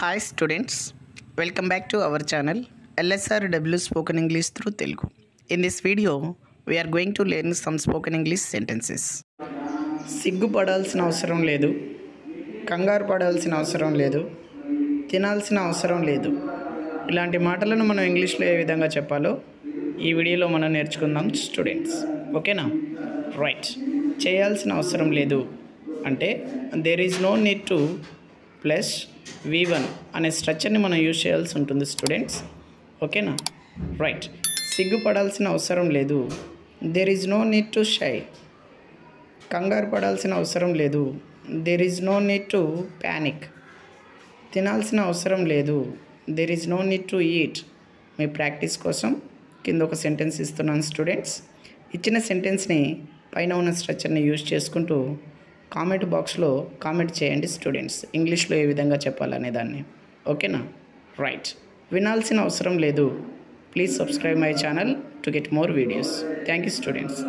Hi students, welcome back to our channel LSRW Spoken English through Telugu. In this video, we are going to learn some spoken English sentences. సిగ్గుపడాల్సిన అవసరం లేదు, కంగారు పడాల్సిన అవసరం లేదు, తినాల్సిన అవసరం లేదు. ఇలాంటి మాటలను మనం ఇంగ్లీష్లో ఏ విధంగా చెప్పాలో ఈ వీడియోలో మనం నేర్చుకుందాం స్టూడెంట్స్. ఓకేనా? రైట్. చేయాల్సిన అవసరం లేదు అంటే there is no need to plus V1 అనే స్ట్రక్చర్ని మనం యూజ్ చేయాల్సి ఉంటుంది స్టూడెంట్స్. ఓకేనా? రైట్. సిగ్గుపడాల్సిన అవసరం లేదు, there is no need to shy. కంగారు పడాల్సిన అవసరం లేదు, there is no need to panic. తినాల్సిన అవసరం లేదు, there is no need to eat. మీ ప్రాక్టీస్ కోసం కింద ఒక సెంటెన్స్ ఇస్తున్నాను స్టూడెంట్స్. ఇచ్చిన సెంటెన్స్ని పైన ఉన్న స్ట్రక్చర్ని యూజ్ చేసుకుంటూ కామెంట్ బాక్స్లో కామెంట్ చేయండి స్టూడెంట్స్, ఇంగ్లీష్లో ఏ విధంగా చెప్పాలనే దాన్ని. ఓకేనా? రైట్. వినాల్సిన అవసరం లేదు. Please subscribe my channel to get more videos. Thank you students.